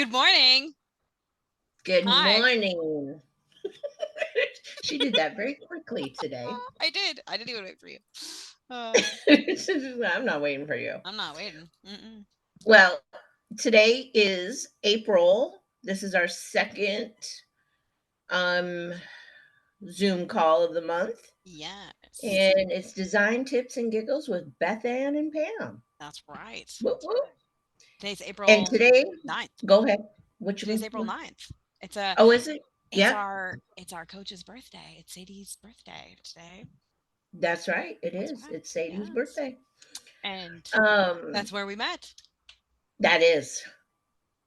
Good morning. Good Hi. morning. She did that very quickly today. I did. I didn't even wait for you. I'm not waiting for you. I'm not waiting. Mm-mm. Well, today is April. This is our second um, Zoom call of the month, Yes, and it's Design Tips and Giggles with Beth Ann and Pam. that's right. Whoop, whoop. Today's And April today, 9th. go ahead. Which Today's one? April 9th. It's a Oh, is it? it's Yeah, our coach's birthday. It's Sadie's birthday today. that's right. It That's is. right. It's Sadie's Yes. birthday. And Um, that's where we met. that is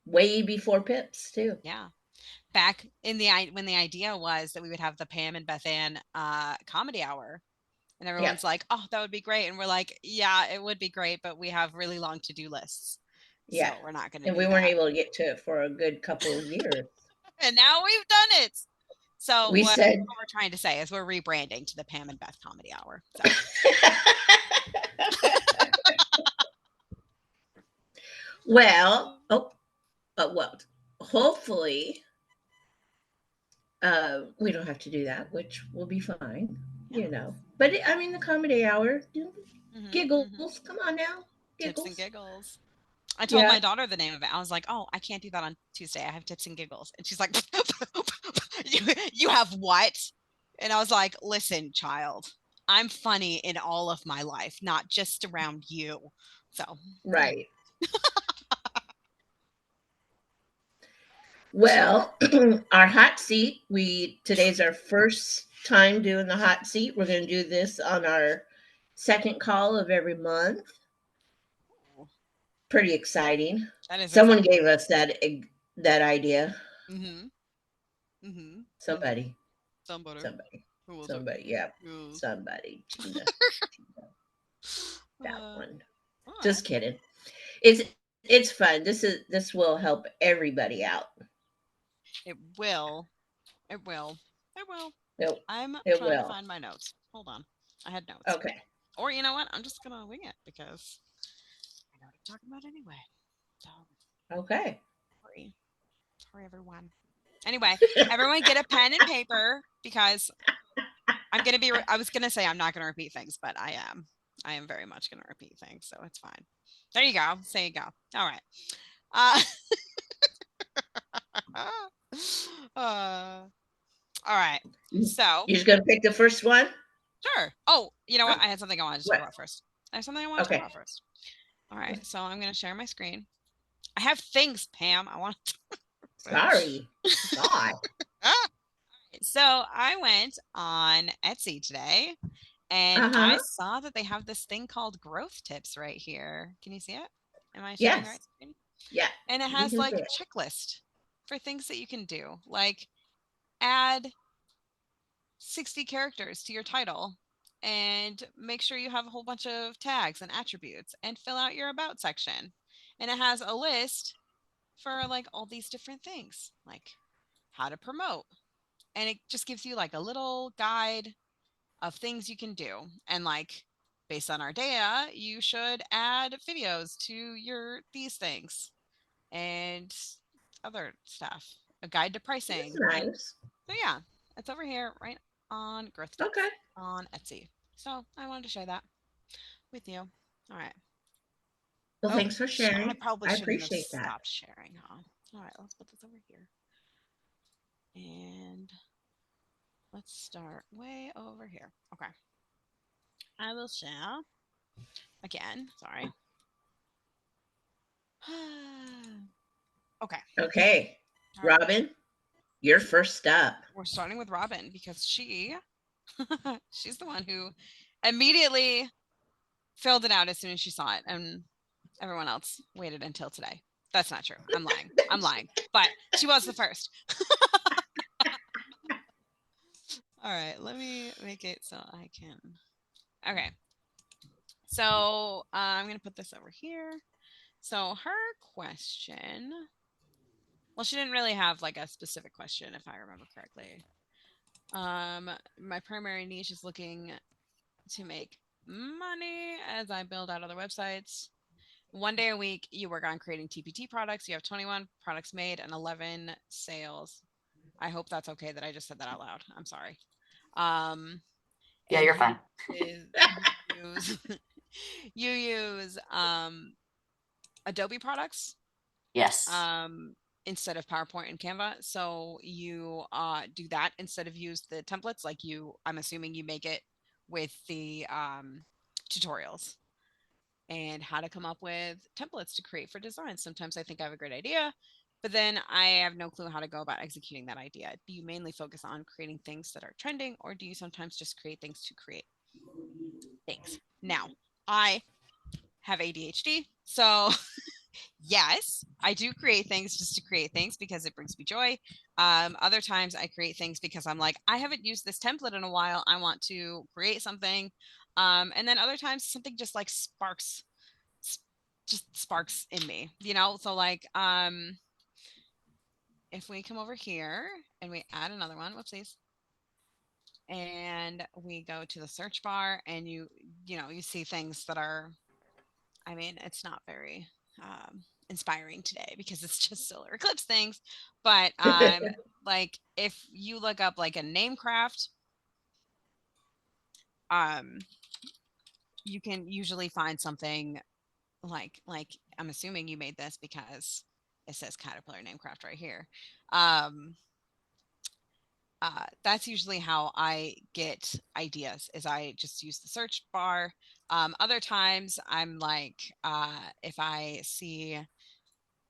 way before Pips too. Yeah. Back in when the idea was that we would have the Pam and Beth Ann comedy hour. And Yeah. everyone's like, "Oh, that would be great." And we're like, "Yeah, it would be great, but we have really long to-do lists. Yeah. So we're not going to And do we weren't that." able to get to it for a good couple of years. And now we've done it. So We said, what we're trying to say is we're rebranding to the Pam and Beth Comedy Hour. So well, well, hopefully, we don't have to do that, which will be fine, yeah. But I mean, the comedy hour, Mm-hmm. giggles, come on now, Tips and giggles. giggles. I told Yeah, my daughter the name of it. I was like, "Oh, I can't do that on Tuesday. I have tips and giggles." And she's like, "You have what?" And I was like, "Listen, child, I'm funny in all of my life, not just around you." So, there you right. Well, our hot seat, today's our first time doing the hot seat. We're going to do this on our second call of every month. go. Pretty exciting. That is Someone exciting. gave us that idea. Mhm. Mhm. Mhm. Somebody, Somebody. somebody, Who was it? somebody. Yeah, Yes. somebody. Tina, that Uh, one. alright. Just kidding. It's fun. This will help everybody out. It will. It will. It will. It, I'm it trying to will. find my notes. Hold on. I had notes. Okay. Or you know what? I'm just gonna wing it because I know what I'm talking about anyway. So Okay. sorry. Sorry everyone. Anyway, everyone get a pen and paper because I was gonna say I'm not gonna repeat things, but I am. I am very much gonna repeat things, so it's fine. There you go. There you go. All right. Uh, all right. So, You're just gonna pick the first one. sure. Oh, you know Oh, what? I had something I wanted to talk what? about first. I have something I want to talk Okay. about first. All right. So I'm gonna share my screen. I have things, Pam. I want to. Sorry. God. So I went on Etsy today and Uh I huh. saw that they have this thing called growth tips right here. Can you see it? Am I sharing the Yes. right screen? Yeah. And it We has can see like it. checklist for things that you can do, like add 60 characters to your title and make sure you have a whole bunch of tags and attributes and fill out your about section. And it has a list for like all these different things, like how to promote. And it just gives you like a little guide of things you can do. And like based on our data, you should add videos to your these things and other stuff. A guide to That's pricing. And nice. so yeah, it's over here right on growth Okay. tips on Etsy. So I wanted to share that with you. All right. Well, Oh, thanks for I sharing. probably I shouldn't have appreciate that. stopped sharing, huh? All right, let's put this over here. And let's start way over here. Okay. I will share again. Sorry. Okay. Okay. All right. Robin, you're first up. We're starting with Robin because she's the one who immediately filled it out as soon as she saw it, and everyone else waited until today. That's not true. I'm lying. I'm lying. But she was the first. All right, let me make it so I can. Okay, so I'm gonna put this over here. So her question. Well, she didn't really have like a specific question, if I remember correctly. My primary niche is looking to make money as I build out other websites. one day a week you work on creating TPT products. You have 21 products made and 11 sales. I hope that's okay that I just said that out loud. I'm sorry. Um, Yeah, and you're fine. you use you use Adobe products Yes. um, instead of PowerPoint and Canva. So you do that instead of use the templates. Like you, I'm assuming you make it with the tutorials and how to come up with templates to create for designs. Sometimes I think I have a great idea, but then I have no clue how to go about executing that idea. Do you mainly focus on creating things that are trending, or do you sometimes just create things to create things? Now, I have ADHD, so yes, I do create things just to create things because it brings me joy. Other times I create things because I'm like, I haven't used this template in a while. I want to create something. And then other times something just like just sparks in me, you know? So like, if we come over here and we add another one, whoopsies, and we go to the search bar and you know, you see things that are, I mean, it's not very inspiring today because it's just solar eclipse things. But like if you look up like a name craft, um, you can usually find something like I'm assuming you made this because it says Caterpillar Namecraft right here. Um, that's usually how I get ideas is I just use the search bar. Other times I'm like, if I see,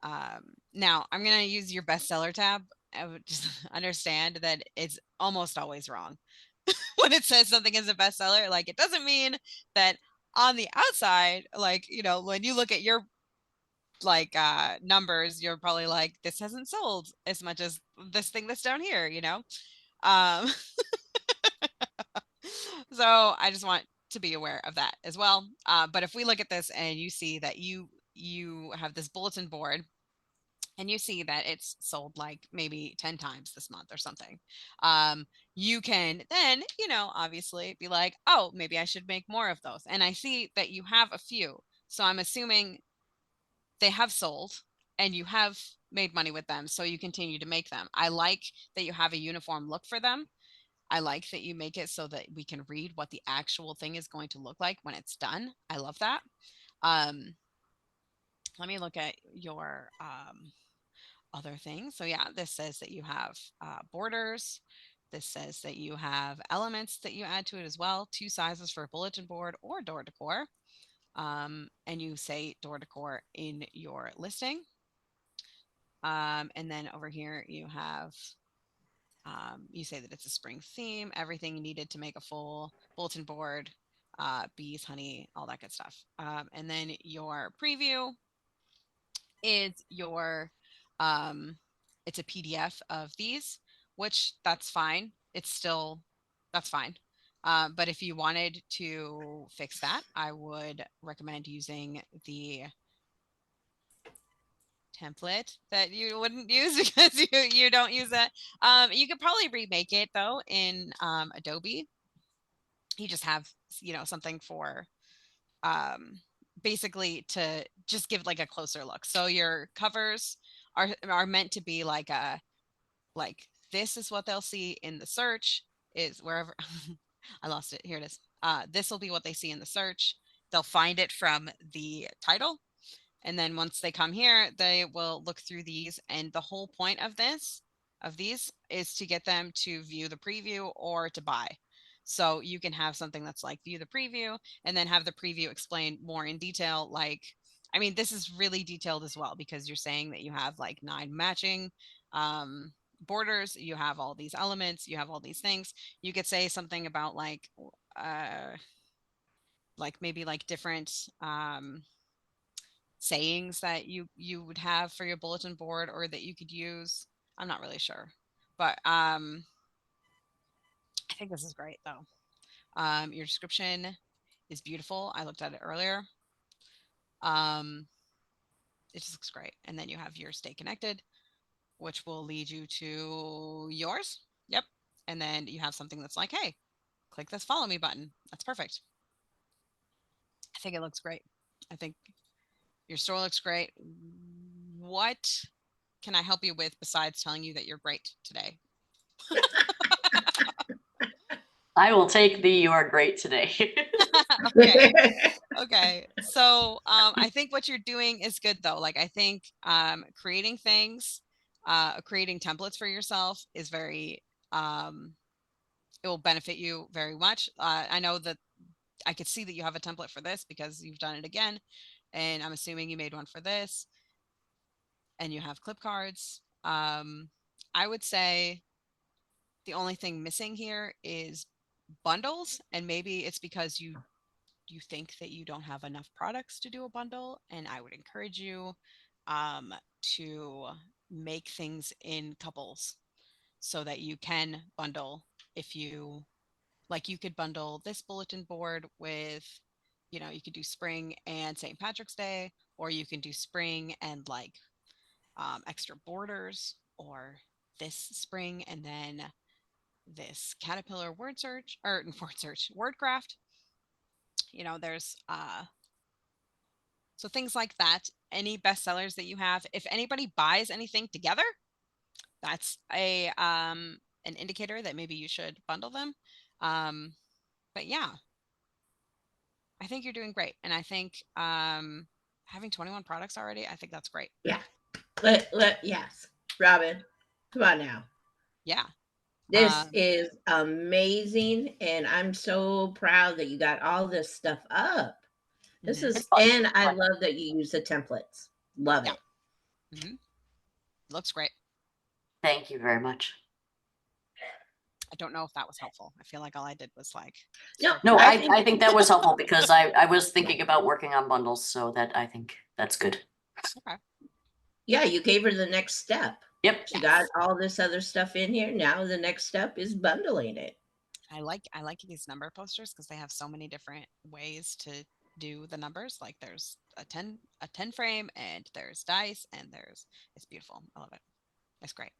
now I'm going to use your bestseller tab. I would just understand that it's almost always wrong when it says something is a bestseller. Like it doesn't mean that on the outside, like, you know, when you look at your like numbers, you're probably like, this hasn't sold as much as this thing that's down here, you know? Um, so I just want to be aware of that as well. But if we look at this and you see that you have this bulletin board and you see that it's sold like maybe 10 times this month or something, um, you can then, you know, obviously be like, oh, maybe I should make more of those. And I see that you have a few. So I'm assuming they have sold and you have made money with them. So you continue to make them. I like that you have a uniform look for them. I like that you make it so that we can read what the actual thing is going to look like when it's done. I love that. Um, let me look at your other things. So, yeah, this says that you have borders. This says that you have elements that you add to it as well, two sizes for a bulletin board or door decor. And you say door decor in your listing. And then over here, you have you say that it's a spring theme, everything needed to make a full bulletin board, bees, honey, all that good stuff. And then your preview is your, um, it's a PDF of these, which that's fine. It's still, that's fine. But if you wanted to fix that, I would recommend using the template that you wouldn't use because you don't use it. You could probably remake it though in Adobe. You just have, you know, something for um, basically to just give like a closer look. So your covers are meant to be like a like this is what they'll see in the search is wherever I lost it. Here it is. This will be what they see in the search. They'll find it from the title. And then once they come here, they will look through these. And the whole point of these, is to get them to view the preview or to buy. So you can have something that's like view the preview and then have the preview explain more in detail. Like, I mean, this is really detailed as well because you're saying that you have like 9 matching um, borders, you have all these elements, you have all these things. You could say something about uh, like maybe like different sayings that you would have for your bulletin board or that you could use. I'm not really sure, but I think this is great though. Your description is beautiful. I looked at it earlier. Um, it just looks great. And then you have your stay connected, which will lead you to yours. Yep. And then you have something that's like, hey, click this follow me button. That's perfect. I think it looks great. I think Your store looks great. What can I help you with besides telling you that you're great today? I will take the "you are great" today. Okay. Okay. So I think what you're doing is good though. Like I think creating things, creating templates for yourself is very um, it will benefit you very much. I know that I could see that you have a template for this because you've done it again, and I'm assuming you made one for this, and you have clip cards. I would say the only thing missing here is bundles, and maybe it's because you think that you don't have enough products to do a bundle, and I would encourage you to make things in couples so that you can bundle. If you like, you could bundle this bulletin board with, you could do spring and St. Patrick's Day, or you can do spring and like extra borders, or this spring and then this caterpillar word search or word craft. There's so things like that. Any bestsellers that you have, if anybody buys anything together, that's a an indicator that maybe you should bundle them. Um, but yeah, I think you're doing great, and I think having 21 products already, I think that's great. Yeah. Yes. Robin, come on now. Yeah. This is amazing, and I'm so proud that you got all this stuff up. This Mhm. It's is, fun. and It's I fun. love that you use the templates. Love Yeah. it. Hmm. Looks great. Thank you very much. I don't know if that was helpful. I feel like all I did was like No, stroke your No, I back. think I think that was helpful because I was thinking about working on bundles, so that I think that's good. Okay. yeah, you gave her the next step. Yep. She got Yes. all this other stuff in here. Now the next step is bundling it. I like these number posters because they have so many different ways to do the numbers. Like there's a ten frame, and there's dice, and there's it's beautiful. I love it. It's great.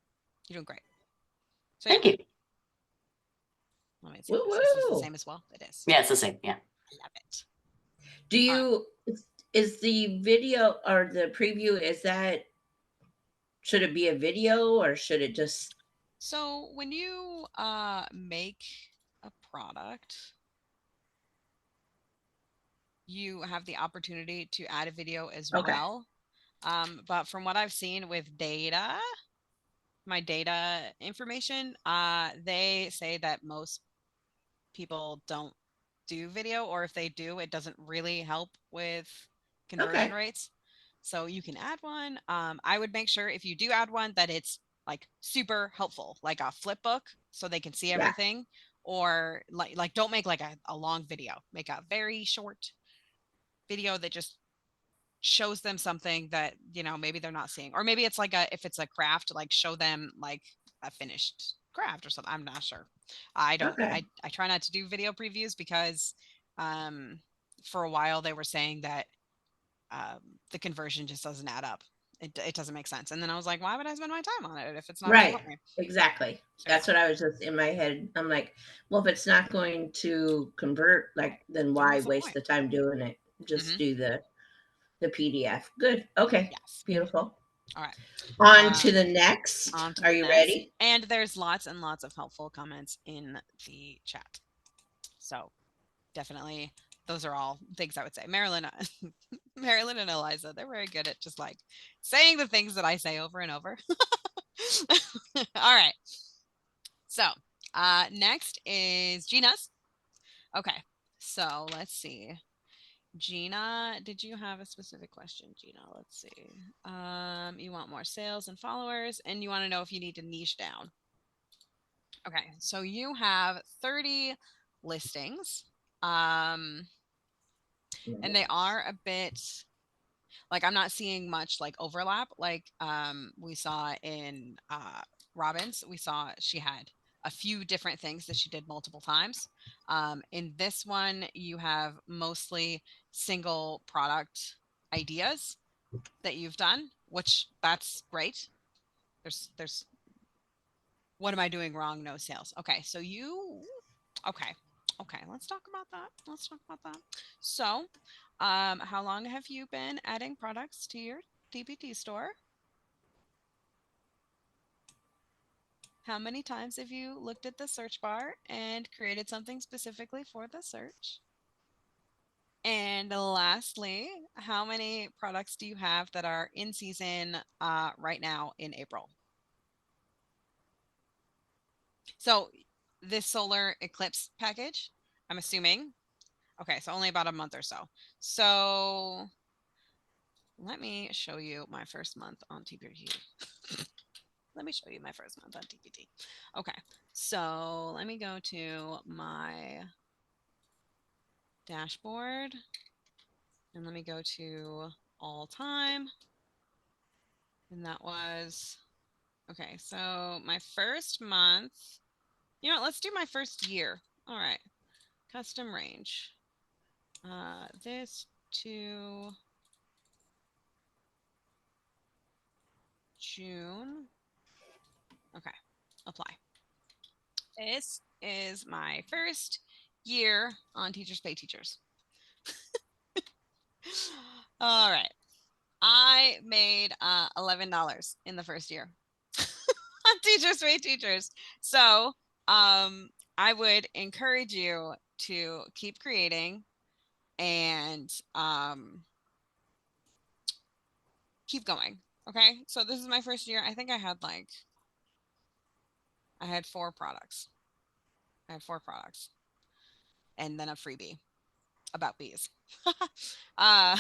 You're doing great. So yeah, Thank you. let me see Woo if this is the woo. same as well. It is. Yeah, it's the same. Yeah. I love it. Do All right. you is the video or the preview, is that, should it be a video or should it just, So when you make a product, you have the opportunity to add a video as okay. well. But from what I've seen with data, my data information, they say that most people don't do video, or if they do, it doesn't really help with conversion Okay. rates. So you can add one. I would make sure if you do add one that it's like super helpful, like a flip book, so they can see Yeah. everything. Or like don't make like a long video. Make a very short video that just shows them something that maybe they're not seeing, or maybe it's like a if it's a craft, like show them like a finished craft or something. I'm not sure. I don't Okay. I try not to do video previews because um for a while they were saying that um the conversion just doesn't add up. It doesn't make sense, and then I was like, why would I spend my time on it if it's not going to Right. help me? Exactly. So yeah, That's what I was just in my head. I'm like, well, if it's not going to convert, like, then then why what's the waste point? the time doing it? Just Hmm. do the PDF. Good. Okay. Yes. Beautiful. All right. On to um the next. on to Are the you next, ready? and there's lots and lots of helpful comments in the chat, so definitely those are all things I would say. Marilyn, Marilyn and Eliza, they're very good at just like saying the things that I say over and over. All right. So next is Gina's. Okay. So let's see. Gina, did you have a specific question, Gina? Let's see. You want more sales and followers, and you want to know if you need to niche down. Okay, so you have 30 listings. Um, and they are a bit like I'm not seeing much like overlap like we saw in Robin's. We saw she had a few different things that she did multiple times. In this one you have mostly single product ideas that you've done, which that's great. There's what am I doing wrong? No sales. Okay, so you okay. Okay, let's talk about that. So How long have you been adding products to your TPT store? How many times have you looked at the search bar and created something specifically for the search? And lastly, how many products do you have that are in season right now in April? So this solar eclipse package, I'm assuming. Okay, so only about a month or so. So let me show you my first month on TPT. Let me show you my first month on TPT. Okay, so let me go to my dashboard and let me go to all time. And that was, okay, so my first month, you know what, let's do my first year. All right, custom range. This to June. Okay, apply. This is my first year on Teachers Pay Teachers. All right. I made $11 in the first year on Teachers Pay Teachers. So I would encourage you to keep creating and keep going. Okay. So this is my first year. I think I had 4 products. I had 4 products and then a freebie about bees. uh,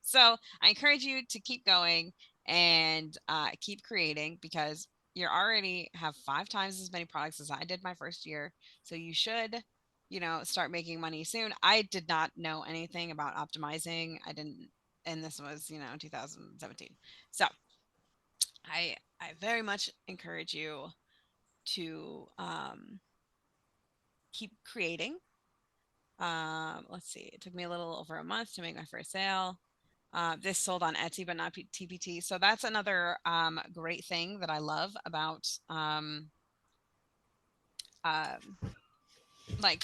so I encourage you to keep going and keep creating because you already have 5 times as many products as I did my first year. So you should, start making money soon. I did not know anything about optimizing. I didn't, and this was, 2017. So I very much encourage you to keep creating. Let's see, it took me a little over a month to make my first sale. This sold on Etsy, but not TPT. So that's another great thing that I love about like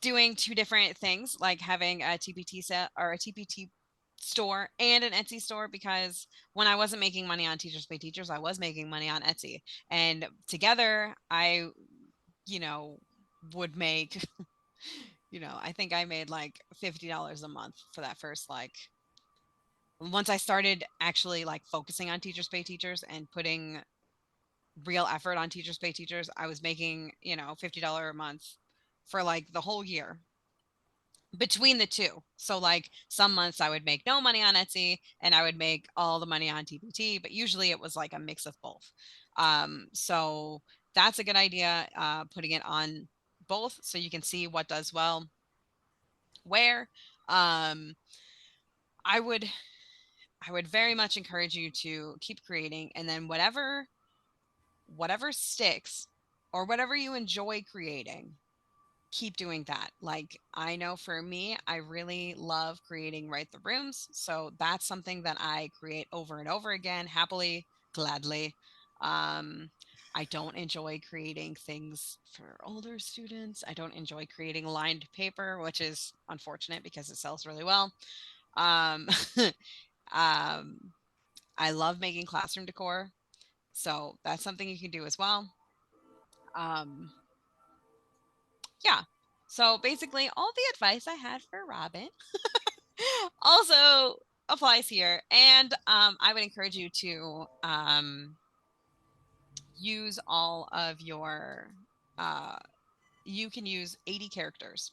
doing 2 different things, like having a TPT set or a TPT store and an Etsy store, because when I wasn't making money on Teachers Pay Teachers, I was making money on Etsy. And together I, you know, would make, I think I made like $50 a month for that first, like, once I started actually like focusing on Teachers Pay Teachers and putting real effort on Teachers Pay Teachers, I was making, $50 a month for like the whole year between the two. So like some months I would make no money on Etsy and I would make all the money on TPT, but usually it was like a mix of both. So that's a good idea, putting it on both so you can see what does well where. Um, I would I would very much encourage you to keep creating, and then whatever sticks or whatever you enjoy creating, keep doing that. Like, I know for me, I really love creating Write the Rooms, so that's something that I create over and over again, happily, gladly. um I don't enjoy creating things for older students. I don't enjoy creating lined paper, which is unfortunate because it sells really well. um um I love making classroom decor, so that's something you can do as well. Um, yeah. So basically, all the advice I had for Robin also applies here. And I would encourage you to use all of your, uh, you can use 80 characters.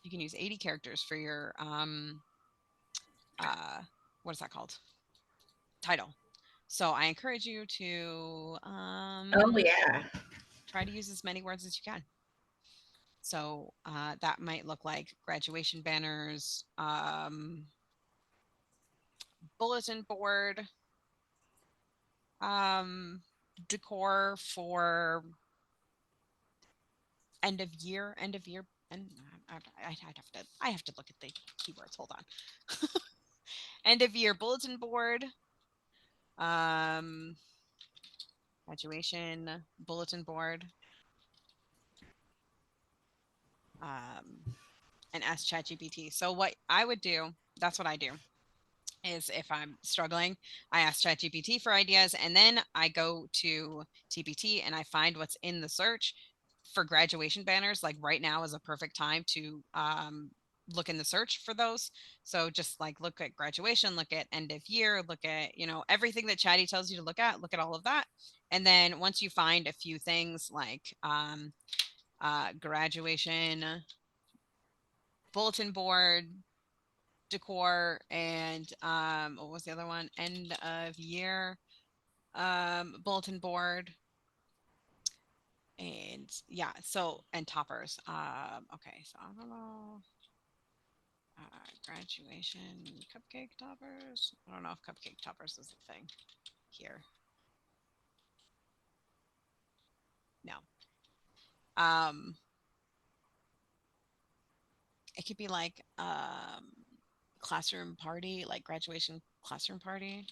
You can use 80 characters for your, uh, what is that called? Title. So I encourage you to Oh yeah. try to use as many words as you can. So that might look like graduation banners, bulletin board, um, decor for end of year, and I have to look at the keywords. Hold on. End of year bulletin board, um, graduation bulletin board, um, and ask ChatGPT. So what I would do, that's what I do, is if I'm struggling, I ask ChatGPT for ideas, and then I go to TPT and I find what's in the search for graduation banners. Like right now is a perfect time to look in the search for those. So just like look at graduation, look at end of year, look at, everything that Chatty tells you to look at all of that. And then once you find a few things like graduation bulletin board decor, and what was the other one, end of year bulletin board, and yeah, so, and toppers. Okay, so I don't know. Graduation cupcake toppers. I don't know if cupcake toppers is a thing here. No. um it could be like classroom party, like graduation classroom party.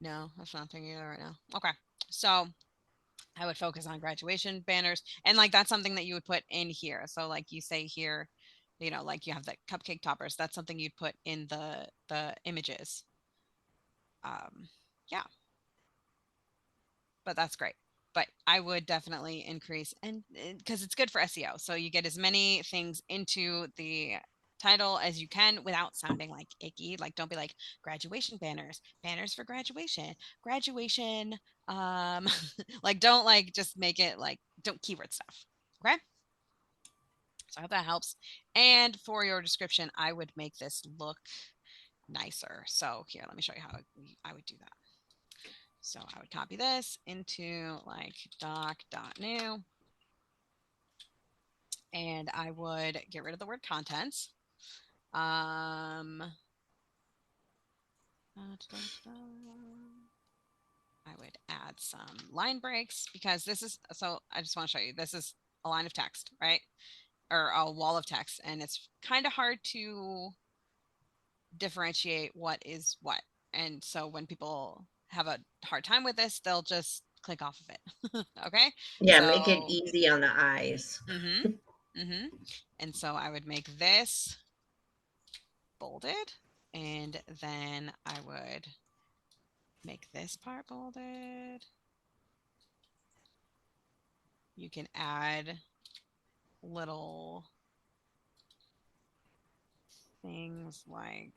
No, that's not thinking of it right now. Okay, so I would focus on graduation banners, and like that's something that you would put in here. So like you say here, like you have the cupcake toppers. That's something you'd put in the images. Yeah, but that's great. But I would definitely increase, and because it's good for SEO, so you get as many things into the title as you can without sounding like icky. Like don't be like graduation banners, banners for graduation, graduation. Like don't like just make it like don't keyword stuff. Okay. So I hope that helps. And for your description, I would make this look nicer. So here, let me show you how I would do that. So I would copy this into like doc.new, and I would get rid of the word contents. I would add some line breaks because this is, so I just want to show you, this is a line of text, right? Or a wall of text, and it's kind of hard to differentiate what is what. And so when people have a hard time with this, they'll just click off of it. Okay. Yeah, make it So, easy on the eyes. mm-hmm, mm-hmm. And so I would make this bolded, and then I would make this part bolded. You can add little things like,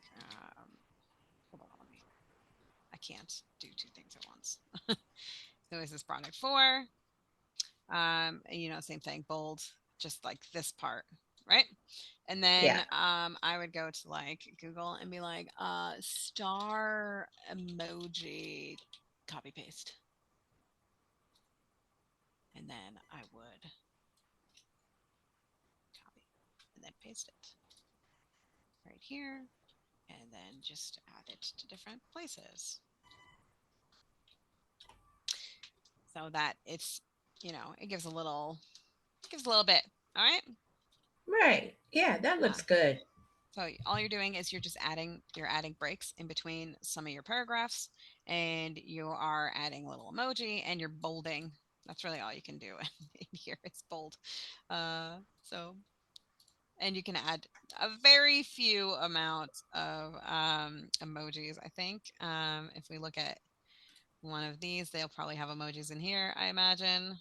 hold on, I can't do two things at once. So is this product for? Same thing, bold, just like this part, right? And then Yeah. I would go to like Google and be like, star emoji, copy paste. And then I would copy and then paste it right here, and then just add it to different places so that it gives a little bit. All right. Right. Yeah, that Yeah. looks good. So all you're doing is you're adding breaks in between some of your paragraphs, and you are adding a little emoji, and you're bolding. That's really all you can do in here. It's bold. So, and you can add a very few amounts of emojis. I think if we look at one of these, they'll probably have emojis in here, I imagine.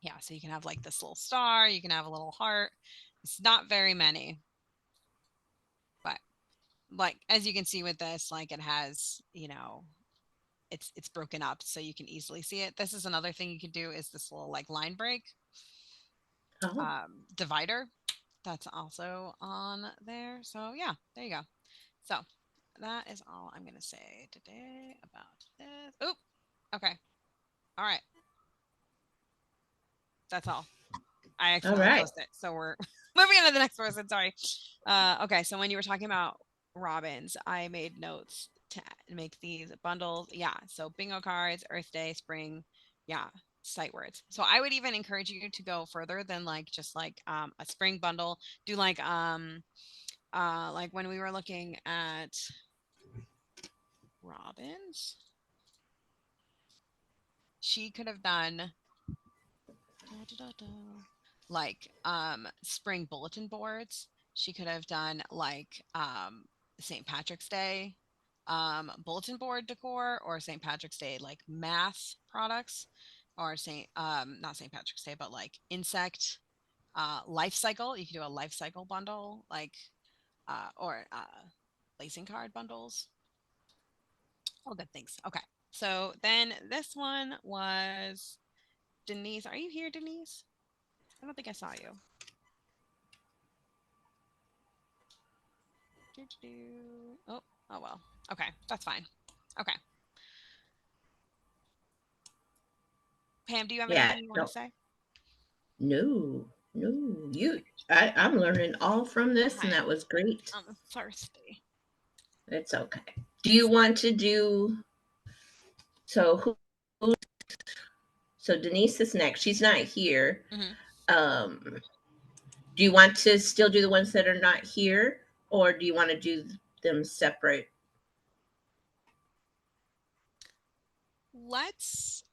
Yeah, so you can have like this little star, you can have a little heart. It's not very many, but like as you can see with this, like it has, it's broken up so you can easily see it. This is another thing you can do, is this little like line break Oh, divider that's also on there. So yeah, there you go. So that is all I'm gonna say today about this. Oop. Okay. All right. That's all. I all accidentally right. closed it. So we're moving on to the next person. Sorry. Okay. So when you were talking about robins, I made notes to make these bundles. Yeah. So bingo cards, Earth Day, spring. Yeah. Sight words. So I would even encourage you to go further than like just like a spring bundle. Do like when we were looking at robins, she could have done da, da, da, da, like spring bulletin boards. She could have done like St. Patrick's Day bulletin board decor, or St. Patrick's Day like math products, or St. Not St. Patrick's Day, but like insect life cycle. You could do a life cycle bundle, like or lacing card bundles. All good things. Okay. So then this one was Denise. Are you here, Denise? I don't think I saw you. Oh, oh well. Okay, that's fine. Okay. Pam, do you have Yeah, anything you want to no, say? no, no. I'm learning all from this, and Okay. that was great. I'm thirsty. It's okay. Do you want to do so? So Denise is next. She's not here. Hmm. Um, do you want to still do the ones that are not here, or do you want to do them separate? Let's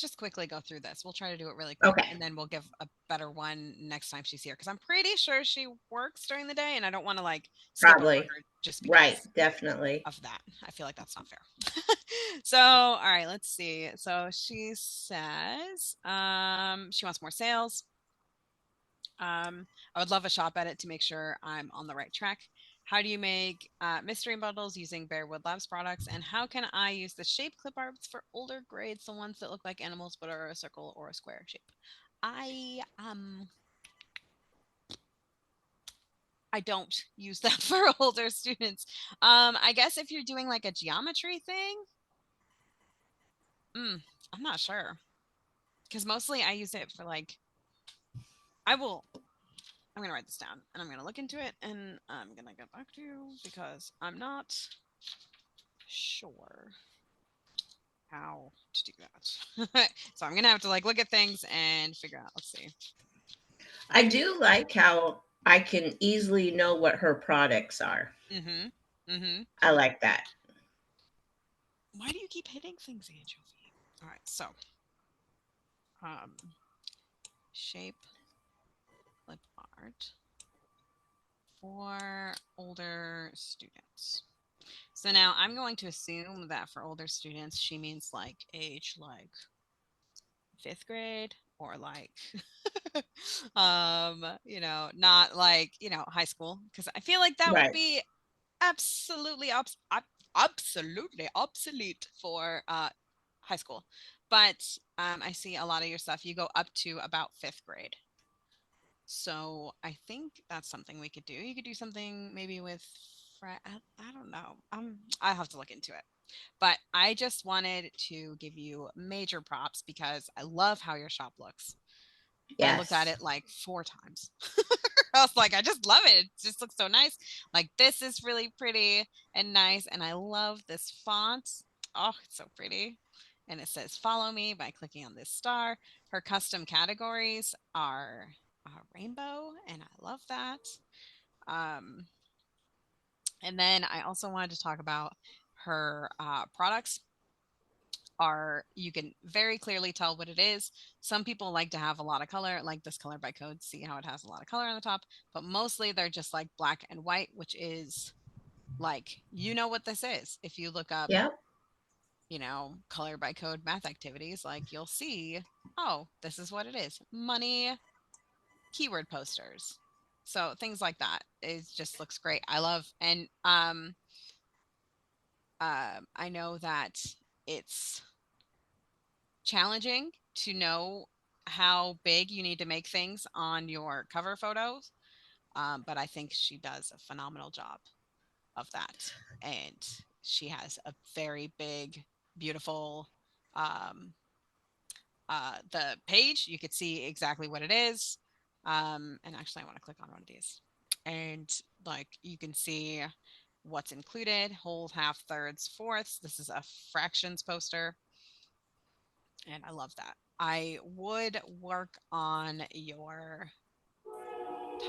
just quickly go through this. We'll try to do it really quick, Okay, and then we'll give a better one next time she's here, because I'm pretty sure she works during the day and I don't want to like skip over probably. her just Right, because definitely. of that. I feel like that's not fair. So, all right, let's see. So she says she wants more sales. I would love a shop edit to make sure I'm on the right track. How do you make mystery bundles using Bear Wood Labs products? And how can I use the shape clip arts for older grades, the ones that look like animals but are a circle or a square shape? I um I don't use that for older students. I guess if you're doing like a geometry thing, mm, I'm not sure, because mostly I use it for like I will. I'm gonna write this down and I'm gonna look into it and I'm gonna get back to you because I'm not sure how to do that. So I'm gonna have to like look at things and figure out. Let's see. I do like how I can easily know what her products are. Mm-hmm. Mm-hmm. I like that. Why do you keep hitting things, Anchovy? All right. So, um, shape lip art for older students. So now I'm going to assume that for older students, she means like age like fifth grade or like not like high school, because I feel like that would Right. be absolutely absolutely obsolete for high school. But I see a lot of your stuff, you go up to about fifth grade, so I think that's something we could do. You could do something maybe with I don't know, I have to look into it. But I just wanted to give you major props because I love how your shop looks. I looked at Yes. it like 4 times. I was like, I just love it. It just looks so nice. Like, this is really pretty and nice. And I love this font. Oh, it's so pretty. And it says, follow me by clicking on this star. Her custom categories are rainbow. And I love that. Um, and then I also wanted to talk about her products. You can very clearly tell what it is. Some people like to have a lot of color, like this color by code. See how it has a lot of color on the top, but mostly they're just like black and white, which is like, what this is. If you look up, Yep. color by code math activities, like you'll see, oh, this is what it is. Money keyword posters. So things like that. It just looks great. I love, and I know that it's challenging to know how big you need to make things on your cover photos. But I think she does a phenomenal job of that. And she has a very big, beautiful, um, the page. You could see exactly what it is. And actually, I want to click on one of these. And like you can see what's included: whole, half, thirds, fourths. This is a fractions poster, and I love that. I would work on your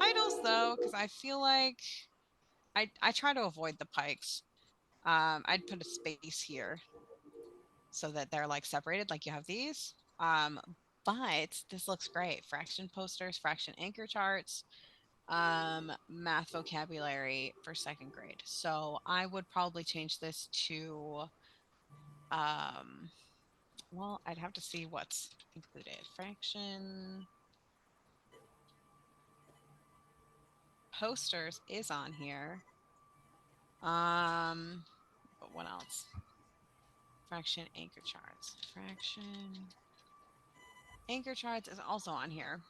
titles though, because I feel like I try to avoid the pikes. I'd put a space here so that they're like separated, like you have these. But this looks great. Fraction posters, fraction anchor charts, math vocabulary for second grade. So I would probably change this to, um, well, I'd have to see what's included. Fraction posters is on here. But what else? Fraction anchor charts. Fraction anchor charts is also on here.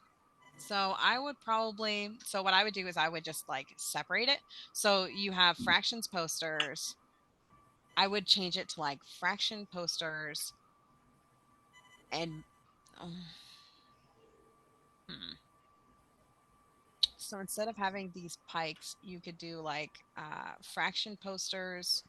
So I would probably, so what I would do is I would just like separate it. So you have fractions posters. I would change it to like fraction posters and um, hmm. So instead of having these pikes, you could do like fraction posters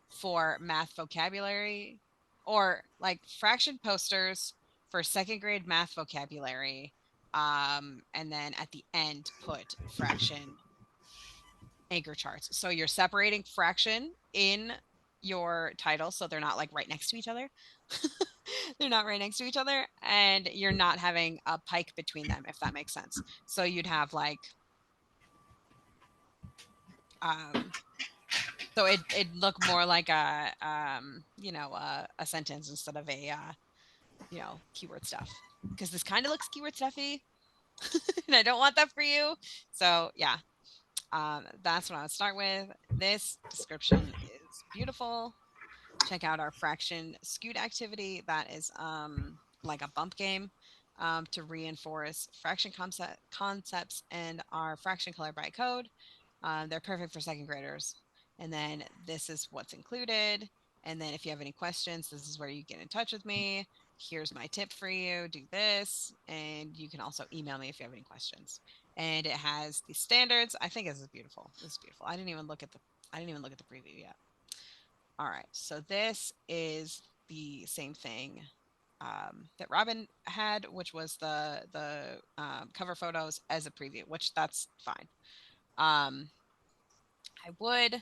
for math vocabulary, or like fraction posters for second grade math vocabulary. And then at the end, put fraction anchor charts. So you're separating fraction in your title so they're not like right next to each other. They're not right next to each other, and you're not having a pike between them, if that makes sense. So you'd have like um so it'd look more like a a sentence instead of a keyword stuff, because this kind of looks keyword stuffy and I don't want that for you. So yeah, that's what I would start with. This description is beautiful. Check out our fraction scoot activity. That is like a bump game to reinforce fraction concepts and our fraction color by code. They're perfect for second graders. And then this is what's included. And then if you have any questions, this is where you get in touch with me. Here's my tip for you. Do this. And you can also email me if you have any questions. And it has the standards. I think this is beautiful. This is beautiful. I didn't even look at the preview yet. All right. So this is the same thing that Robin had, which was the cover photos as a preview, which that's fine. Um, I would,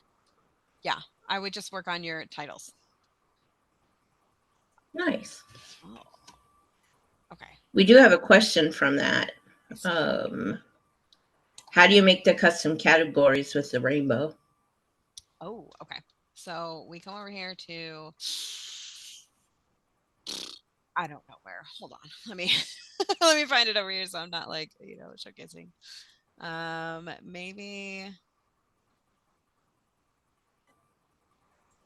yeah, I would just work on your titles. Nice. Oh, okay. We do have a question from that. Let's see. How do you make the custom categories with the rainbow? Oh, okay. So we come over here to, I don't know where. Hold on. Let me let me find it over here so I'm not like, showcasing. Maybe,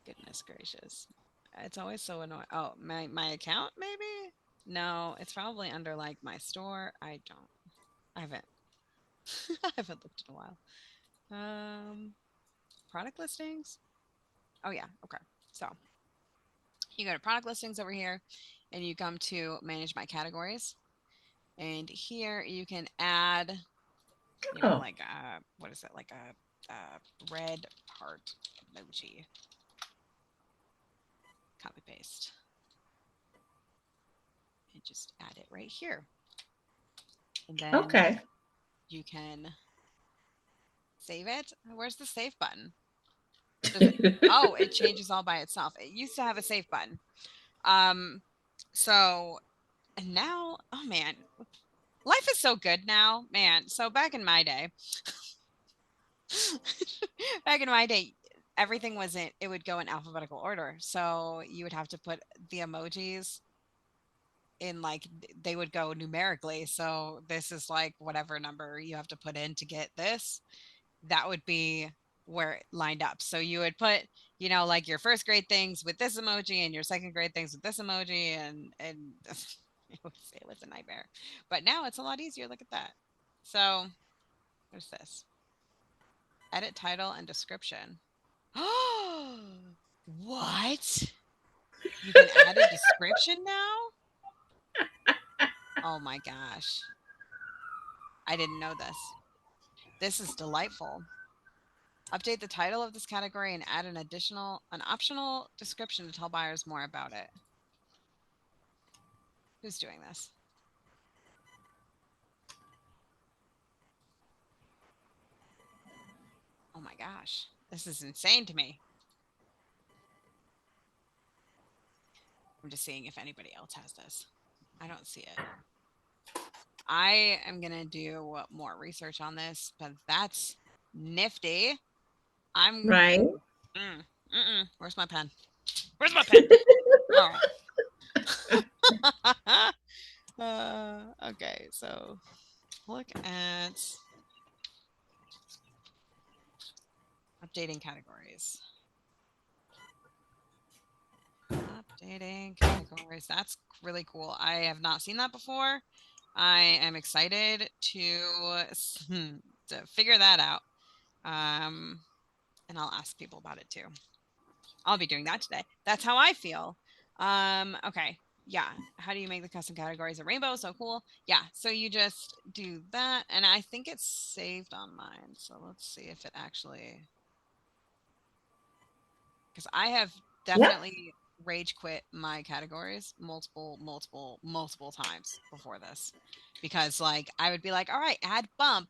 goodness gracious. It's always so annoying. Oh, my account maybe? No, it's probably under like my store. I haven't I haven't looked in a while. Um Product listings? Oh yeah, okay. So you go to product listings over here and you come to manage my categories. And here you can add, Oh, like what is it? Like a red heart emoji. Copy paste. And just add it right here. And then okay. you can save it. Where's the save button? Does it? Oh, it changes all by itself. It used to have a save button. Um, so and now, oh man, life is so good now, man. So back in my day, back in my day, everything wasn't. It would go in alphabetical order. So you would have to put the emojis in like they would go numerically. So this is like whatever number you have to put in to get this. That would be where it lined up. So you would put, like your first grade things with this emoji and your second grade things with this emoji, and it was a nightmare. But now it's a lot easier. Look at that. So there's this. Edit title and description. What? You can add a description now? Oh my gosh. I didn't know this. This is delightful. Update the title of this category and add an optional description to tell buyers more about it. Who's doing this? Oh my gosh. This is insane to me. I'm just seeing if anybody else has this. I don't see it. I am gonna do more research on this, but that's nifty. I'm. Right? Where's my pen? Where's my pen? All right. Okay, so look at updating categories. Updating categories. That's really cool. I have not seen that before. I am excited to figure that out. And I'll ask people about it too. I'll be doing that today. That's how I feel. Okay. Yeah. How do you make the custom categories a rainbow? So cool. Yeah. So you just do that. And I think it's saved on mine. So let's see if it actually, because I have Yep. definitely rage quit my categories multiple times before this, because like I would be like, all right, add bump,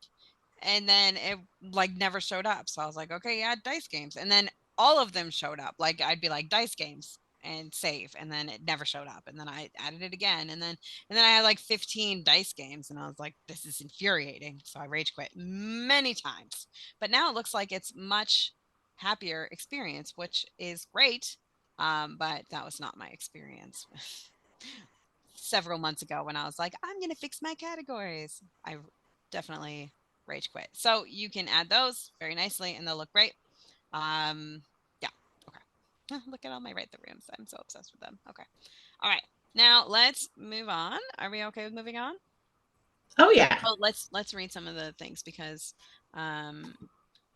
and then it like never showed up. So I was like, okay, add dice games, and then all of them showed up. Like I'd be like dice games and save, and then it never showed up, and then I added it again, and then I had like 15 dice games, and I was like, this is infuriating. So I rage quit many times, but now it looks like it's much happier experience, which is great. But that was not my experience several months ago when I was like, I'm going to fix my categories. I definitely rage quit. So you can add those very nicely and they'll look great. Yeah. Okay. Look at all my right the rooms. I'm so obsessed with them. Okay. All right. Now let's move on. Are we okay with moving on? Oh yeah. Oh, let's read some of the things because um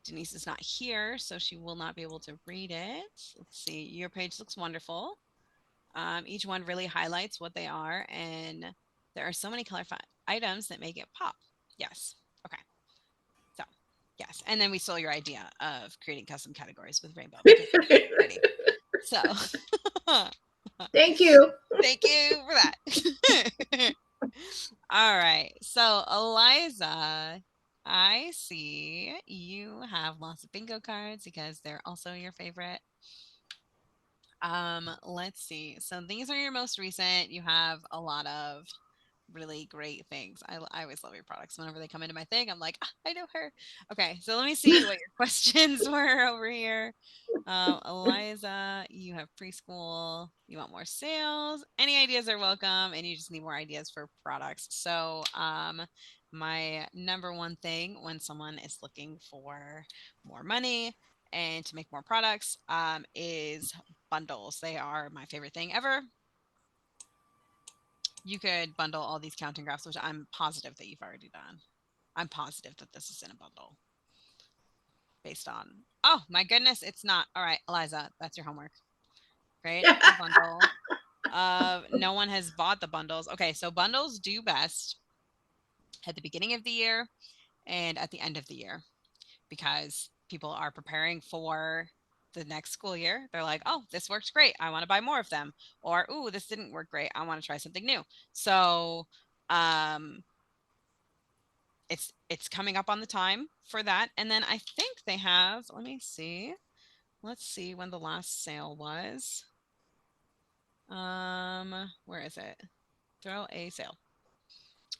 Denise is not here, so she will not be able to read it. Let's see. Your page looks wonderful. Each one really highlights what they are, and there are so many colorful items that make it pop. Yes. Okay. So, yes. And then we stole your idea of creating custom categories with rainbow because it's pretty. So, Thank you. thank you for that. All right. So, Eliza, I see you have lots of bingo cards because they're also your favorite. Let's see. So these are your most recent. You have a lot of really great things. I always love your products. Whenever they come into my thing, I'm like, "Ah, I know her." Okay, so let me see what your questions were over here. Eliza, you have preschool. You want more sales. Any ideas are welcome, and you just need more ideas for products. So, my number one thing when someone is looking for more money and to make more products is bundles. They are my favorite thing ever. You could bundle all these counting graphs, which I'm positive that you've already done. I'm positive that this is in a bundle based on. Oh my goodness, it's not. All right, Eliza, that's your homework. Create a bundle. No one has bought the bundles. Okay, so bundles do best at the beginning of the year and at the end of the year because people are preparing for the next school year. They're like, oh, this works great. I want to buy more of them. Or, ooh, this didn't work great. I want to try something new. So um, it's coming up on the time for that. And then I think they have, let me see. Let's see when the last sale was. Where is it? Throw a sale.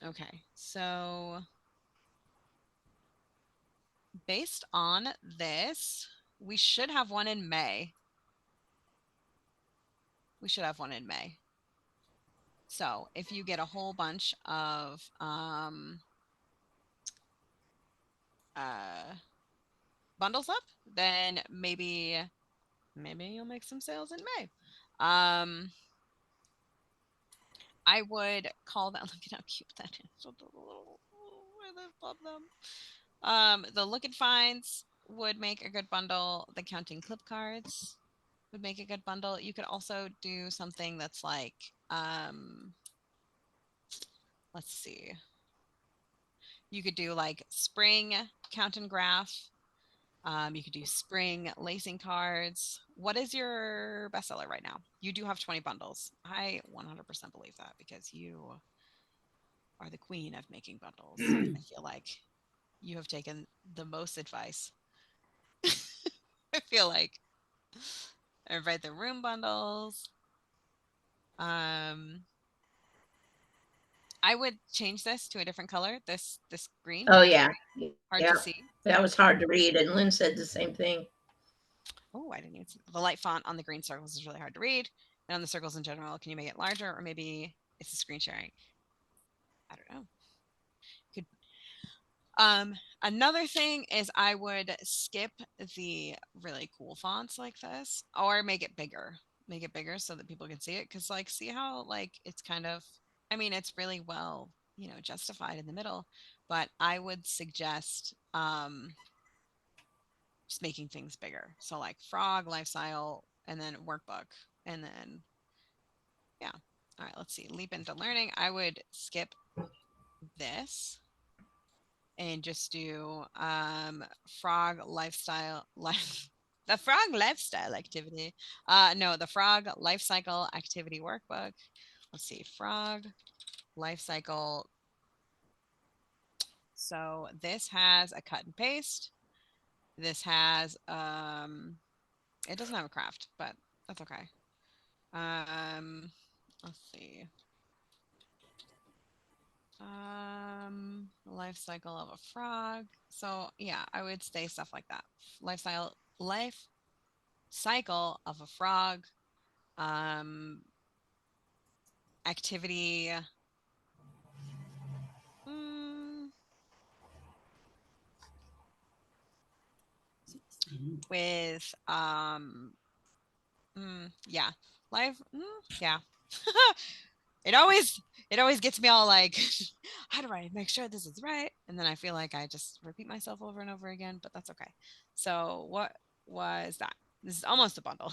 Okay. So based on this, we should have one in May. We should have one in May. So if you get a whole bunch of uh, bundles up, then maybe you'll make some sales in May. I would call that. Look at how cute that is. I love them. The Look and Finds would make a good bundle. The Counting Clip Cards would make a good bundle. You could also do something that's like, let's see. You could do like spring count and graph. You could do spring lacing cards. What is your bestseller right now? You do have 20 bundles. I 100% believe that because you are the queen of making bundles. I feel like you have taken the most advice. I feel like invite the room bundles. Um, I would change this to a different color. This green, Oh, it's yeah. very hard Yeah. to see. That was hard to read. And Lynn said the same thing. Oh, I didn't even see the light font on the green circles is really hard to read. And on the circles in general, can you make it larger or maybe it's the screen sharing? I don't know. Could another thing is I would skip the really cool fonts like this or make it bigger. Make it bigger so that people can see it cuz like see how like it's kind of I mean it's really well, justified in the middle, but I would suggest just making things bigger. So like frog, lifestyle, and then workbook, and then yeah. All right, let's see. Leap into learning. I would skip this and just do frog lifestyle life the frog lifestyle activity. No, the frog life cycle activity workbook. Let's see. Frog life cycle. So this has a cut and paste. This has it doesn't have a craft, but that's okay. Um, let's see. Life cycle of a frog. So yeah, I would say stuff like that. Life cycle of a frog. Um, activity. mm, with yeah, life. Yeah. It always it always gets me all like, how do I make sure this is right? And then I feel like I just repeat myself over and over again, but that's okay. So what was that? This is almost a bundle.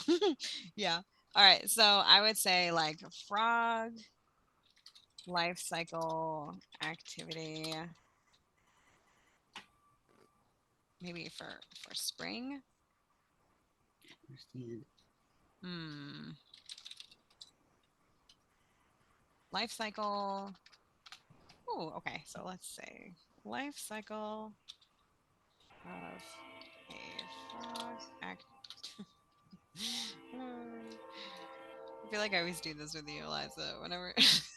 Yeah. All right. So I would say like frog life cycle activity, maybe for spring. Understand. Hmm. Life cycle. Oh, okay. So let's say life cycle of a frog act. I feel like I always do this with you, Eliza. Whenever it's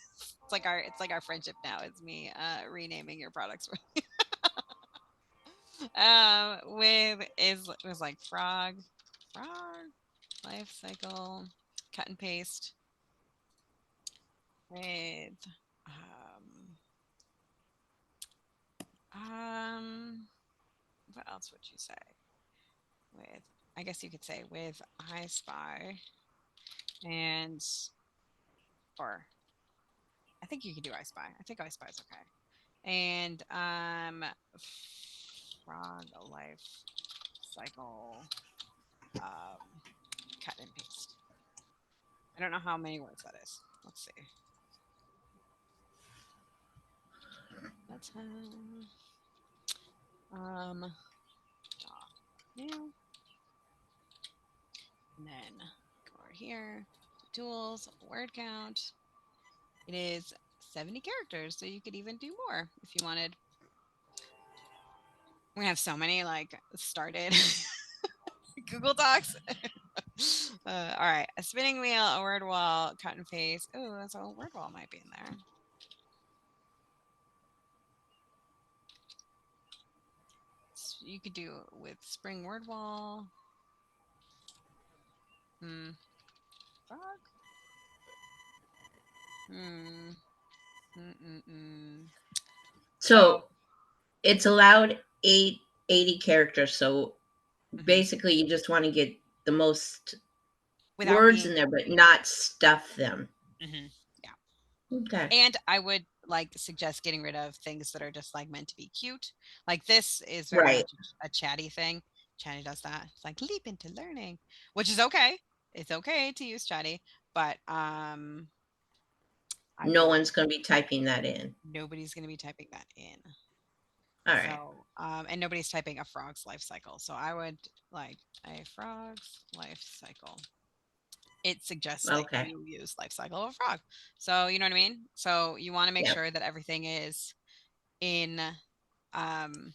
like our friendship now. It's me renaming your products. With is was like frog life cycle cut and paste with um what else would you say with I guess you could say with I spy and or I think you could do I spy. I think I spy is okay. And frog life cycle cut and paste. I don't know how many words that is. Let's see. Let's have new and then go over here to tools word count. It is 70 characters, so you could even do more if you wanted. We have so many like started Google Docs. All right, a spinning wheel, a word wall, cut and paste. Oh, so a word wall might be in there. You could do with spring word wall. Frog. Hmm. Mm-mm-mm. So So it's allowed 80 characters. So mhm. basically, you just want to get the most Without words being in there, but not stuff them. mhm. Yeah. Okay. And I would like suggest getting rid of things that are just like meant to be cute. Like this is very Right. much a chatty thing. Chatty does that. It's like leap into learning, which is okay. It's okay to use chatty, but I No would one's going to be typing that in. nobody's going to be typing that in. All right. So, and nobody's typing a frog's life cycle. So I would like a frog's life cycle. It suggests that Okay. you use life cycle of a frog. So you know what I mean? So you want to make Yeah. sure that everything is in um,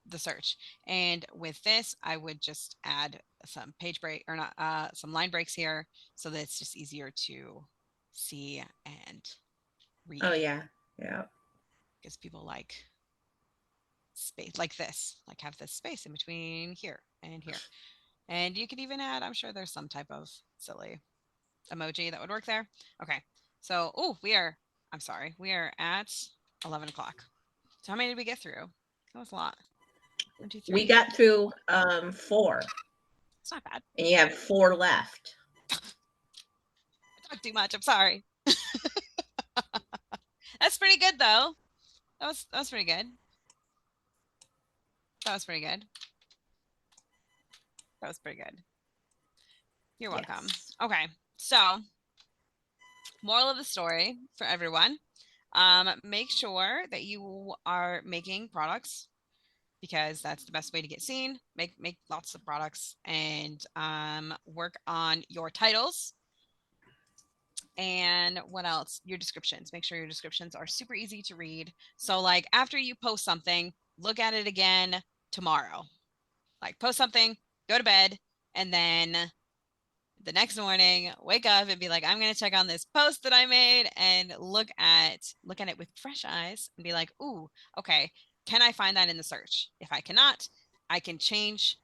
the search. And with this, I would just add some page break or not some line breaks here so that it's just easier to see and Oh, read. yeah. Yeah. because people like space like this, like have this space in between here and here. And you could even add, I'm sure there's some type of silly emoji that would work there. Okay. So, oh, I'm sorry, we are at 11 o'clock. So how many did we get through? That was a lot. One, two, We three. got through 4, It's not bad. and you have 4 left. I talked too much. I'm sorry. That's pretty good though. That was pretty good. That was pretty good. That was pretty good. You're welcome. Yes. Okay. So, moral of the story for everyone. Make sure that you are making products because that's the best way to get seen. Make lots of products and work on your titles. And what else? Your descriptions. Make sure your descriptions are super easy to read. So, like, after you post something, look at it again tomorrow. Like, post something, go to bed, and then the next morning wake up and be like, I'm going to check on this post that I made and look at it with fresh eyes and be like, ooh, okay, can I find that in the search? If I cannot, I can change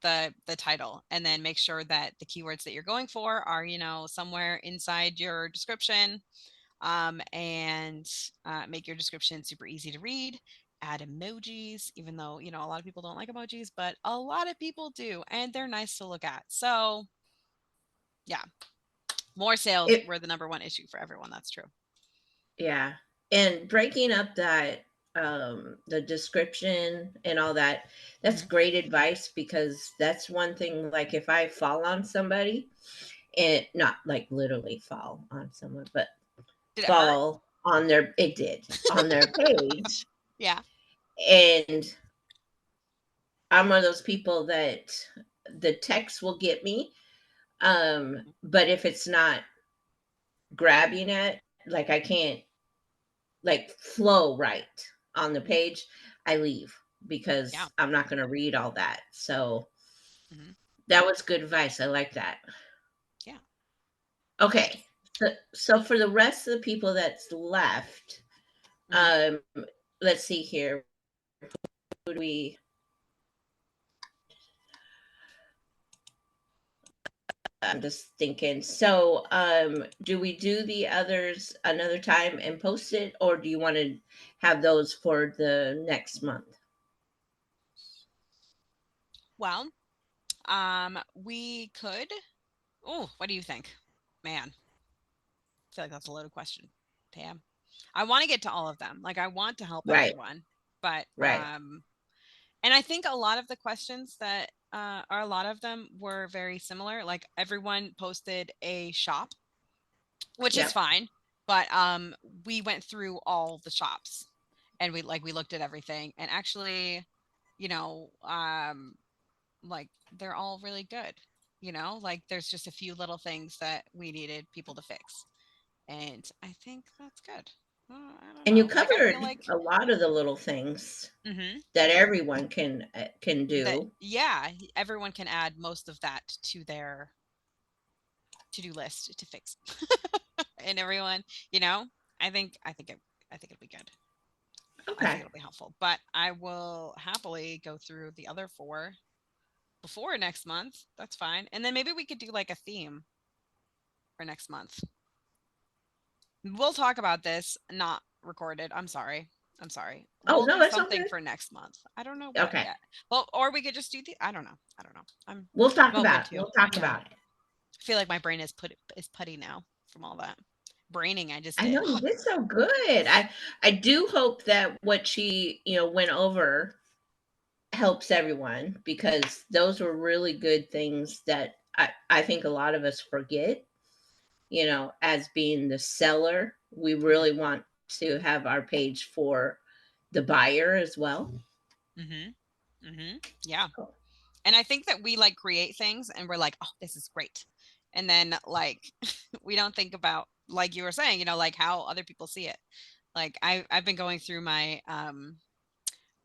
the title and then make sure that the keywords that you're going for are, somewhere inside your description. And make your description super easy to read. Add emojis, even though, a lot of people don't like emojis, but a lot of people do, and they're nice to look at. So, yeah, more sales It were the number one issue for everyone. That's true. Yeah. And breaking up that the description and all that, that's Mhm. great advice because that's one thing like if I fall on somebody and not like literally fall on someone, but Did it hurt? fall on their it did on their page Yeah. and I'm one of those people that the text will get me. But if it's not grabbing it, like I can't like flow right on the Mhm. page, I leave Yeah. because I'm not going to read all that. So Mhm. that was good advice. I like that. Yeah. Okay. So for the rest of the people that's left, Mhm. um, let's see here. Who do we? I'm just thinking. So, do we do the others another time and post it, or do you want to have those for the next month? Well, we could. Oh, what do you think? Man, I feel like that's a loaded question, Pam. I want to get to all of them. Like, I want to help Right. everyone, but Right. and I think a lot of the questions that are a lot of them were very similar. Like, everyone posted a shop, which is Yep. fine, but we went through all the shops and we looked at everything, and actually, you know, um, like, they're all really good. Like, there's just a few little things that we needed people to fix, and I think that's good. I don't And you know. Like, I feel covered like, a lot of the little things hmm that everyone can that, do. yeah, everyone can add most of that to their to-do list to fix. And everyone, you know, I think it'll be good. I think Okay. it'll be helpful. But I will happily go through the other four before next month. That's fine. And then maybe we could do like a theme for next month. We'll talk about this, not recorded. I'm sorry. I'm sorry. Oh We'll no, do that's all something good. for next month. I don't know what Okay. yet. Well, or we could just do the I don't know. I don't know. We'll I'm talk open about it. to. We'll talk Yeah. about it. I feel like my brain is putty now from all that braining I just I know did. you did so good. I do hope that what she, went over helps everyone because those were really good things that I think a lot of us forget. As being the seller, we Mhm. really want to have our page for the buyer as well. Mhm. Mhm. Yeah. Oh, And I think that we like create things and we're like, "Oh, this is great." And then like we don't think about, like you were saying, like how other people see it. Like, I've been going through my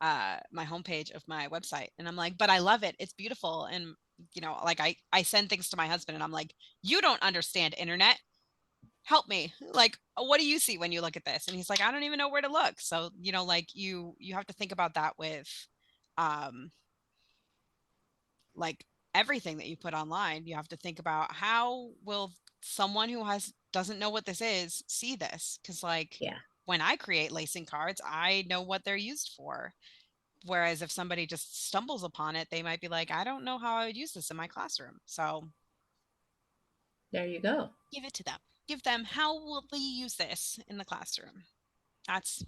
homepage of my website, and I'm like, "But I love it. It's beautiful." And like I send things to my husband and I'm like, "You don't understand internet. help me. Like, what do you see when you look at this? And he's like, I don't even know where to look. So, like you have to think about that with um like everything that you put online. You have to think about how will someone who has doesn't know what this is see this? Because like Yeah. when I create lacing cards, I know what they're used for. Whereas if somebody just stumbles upon it, they might be like, I don't know how I would use this in my classroom. So There you go. give it to them. Give them how will they use this in the classroom? That's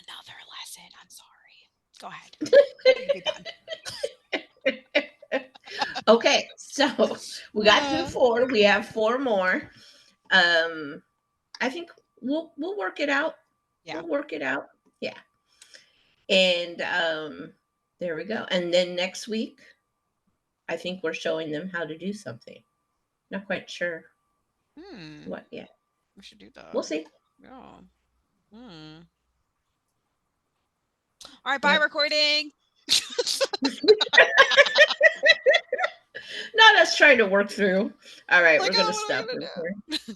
another lesson. I'm sorry. Go ahead. You can be done. Okay, so we got through Uh, 4. We have 4 more. I think we'll work it out. yeah. We'll work it out. Yeah. And there we go. And then next week, I think we're showing them how to do something. Not quite sure Hmm. what yet. We should do that. We'll see. Yeah. Hmm. All right. Bye, Yep. recording. Not us trying to work through. All right, Like, we're gonna oh, what stop am I gonna recording. do?